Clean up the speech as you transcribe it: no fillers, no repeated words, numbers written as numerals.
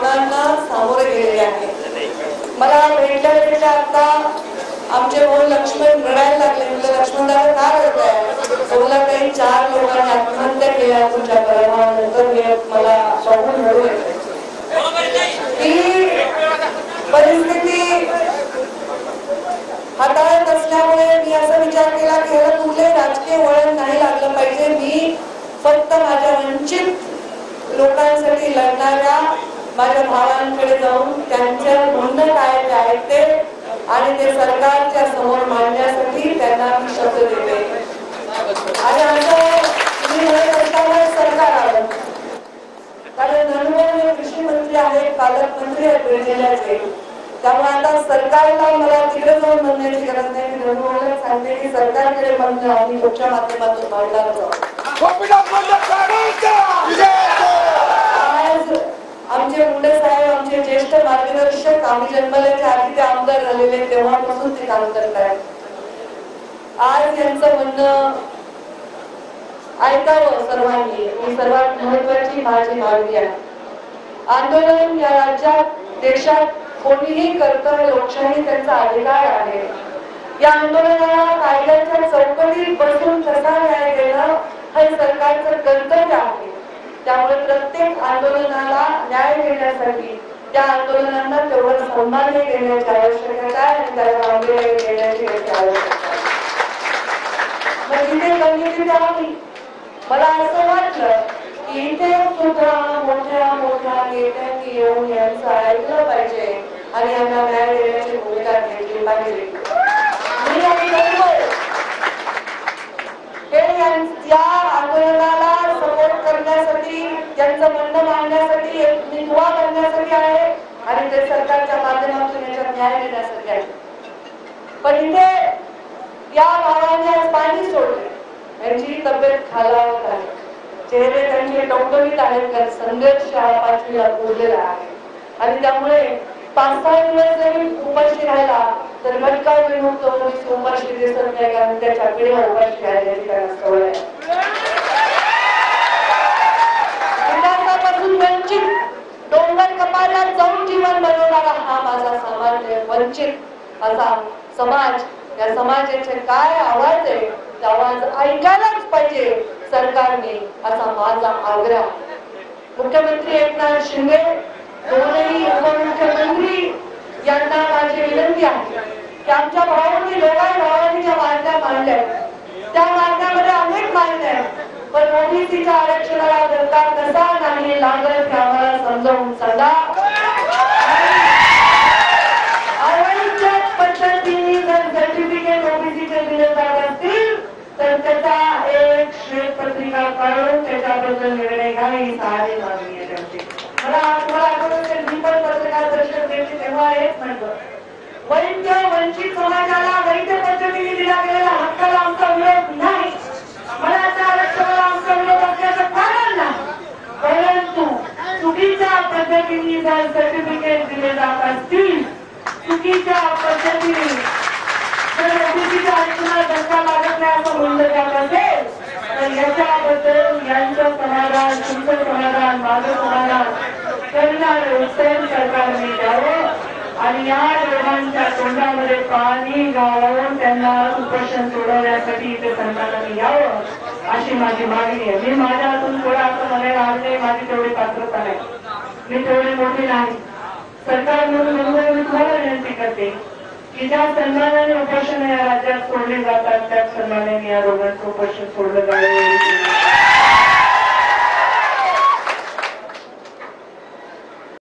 आव्हानांना सामोरे गेलेले आहे. मला भेटल्या आता आमचे भाऊ लक्ष्मण रडायला लागले. म्हणजे लक्ष्मणदादा का रडताय? बोलला काही 4 लोकांनी आत्महत्या केल्या तुमच्या पराभवानंतर. हे मला बघून रडू येते. ही परिस्थिती हाताळत असल्यामुळे मी असा विचार केला की ह्याला कुठले राजकीय वळण नाही लागलं पाहिजे. मी फक्त माझ्या वंचित लोकांसाठी लढणाऱ्या माझ्या भावांकडे जाऊन त्यांच्या म्हणणं काय ते ऐकते आणि ते सरकारच्या समोर मांडण्यासाठी त्यांना मी शब्द देते. आणि असं मी म्हणत असताना सरकार आलं, कारण धनुभाऊ हे कृषी मंत्री आहेत, पालकमंत्री आहेत बीड जिल्ह्याचे. त्यामुळे आता सरकारला मला तिकडे जाऊन म्हणण्याची गरज नाही. मी धनुभाऊला सांगते की सरकारकडे म्हणणं आम्ही तुमच्या माध्यमातून मांडणार आहोत. आज आमचे मुंडे साहेब आमचे ज्येष्ठ मार्गदर्शक, आम्ही जन्मल्याच्या आधी ते आमदार झालेले तेव्हापासून ते काम करतात. आज यांचं म्हणणं ऐकावं सर्वांनी ही सर्वात महत्वाची माझी मागणी आहे. आंदोलन या राज्यात देशात कोणीही करतं, लोकशाही त्यांचा अधिकार आहे. या आंदोलनाला कायद्याच्या चौकटीत बसून कसा न्याय देणं हे सरकारचं कर्तव्य आहे. त्यामुळे प्रत्येक आंदोलनाला न्याय देण्यासाठी त्या आंदोलनांना तेवढं सन्मान देण्याची आवश्यकता आहे आणि त्याला गांभीर्य देण्याची आवश्यकता आहे. मग इथे कमी द्यावी. मला असं वाटलं की इथे सुद्धा मोठ्या मोठ्या नेत्यांनी येऊन यांचं ऐकलं पाहिजे आणि यांना न्याय देण्याची भूमिका घेतली पाहिजे. मी या आंदोलनाला सपोर्ट करण्यासाठी, त्यांचं म्हणणं मांडण्यासाठी, मी दुवा करण्यासाठी आहे आणि ते सरकारच्या माध्यमातून याच्यात न्याय देण्यासाठी आहे. पण इथे या भावाने आज पाणी सोडले. यांची तब्येत खालावत आहे, चेहरे त्यांचे टवटवीत आहेत, कारण संघर्ष हा 5वीला पुरलेला आहे. आणि त्यामुळे 5-6 दिवस जरी उपाशी राहिला तर भटका विमुक्त उपाशी दिसत नाही, कारण त्याच्या पिढ्या उपाशी राहिल्याची त्यांना सवय आहे. विकासापासून वंचित डोंगर कपाळात जाऊन जीवन बनवणारा हा माझा समाज आहे. वंचित असा समाज, या समाजाचे काय आवाज आहे, आवाज ऐकायलाच पाहिजे सरकारने, असा माझा आग्रह. मुख्यमंत्री एकनाथ शिंदे, दोन्ही उपमुख्यमंत्री यांना माझी विनंती आहे की आमच्या भावांनी भावांनी ज्या मागण्या मांडल्या त्या मागण्यामध्ये अनेक मागण्या आहेत, पण ओबीसीच्या आरक्षणाला धक्का कसा नाही लागत हे आम्हाला समजावून सांगा. पद्धतीने जर सर्टिफिकेट ओबीसीचे दिले जात असतील तर त्याचा एक श्वेतपत्रिका काढून त्याच्याबद्दल निर्णय घ्यावा ही साधी मागणी आहे त्यांची. मला आठवतं मी पण पत्रकार परिषद घेतली तेव्हा हेच म्हटलं, वंचित समाजाला वैध पद्धतीने दिला गेलेला हक्काला आमचा विरोध नाही, मनाच्या आरक्षणाला आमचा विरोध असल्याचं कारण नाही, परंतु चुकीच्या पद्धतीने जर सर्टिफिकेट दिले जात असतील, चुकीच्या पद्धतीने जर ओबीसीच्या आरक्षणाला धक्का लागत नाही असं म्हणलं जात असेल तर याच्याबद्दल यांचं समाधान, तुमचं समाधान, माझं समाधान करणारे उत्तर सरकारने द्यावं आणि या दोघांच्या तोंडामध्ये पाणी घालून त्यांना उपोषण सोडवण्यासाठी इथे सन्मानाने यावं अशी माझी मागणी आहे. मी माझ्या हातून थोडं असं म्हणायला आलं नाही, माझी तेवढी पात्रता नाही, मी तेवढी मोठी नाही. सरकार म्हणून मी तुम्हाला विनंती करते की ज्या सन्मानाने उपोषण या राज्यात सोडले जातात त्याच सन्मानाने या दोघांचं उपोषण सोडलं जाईल.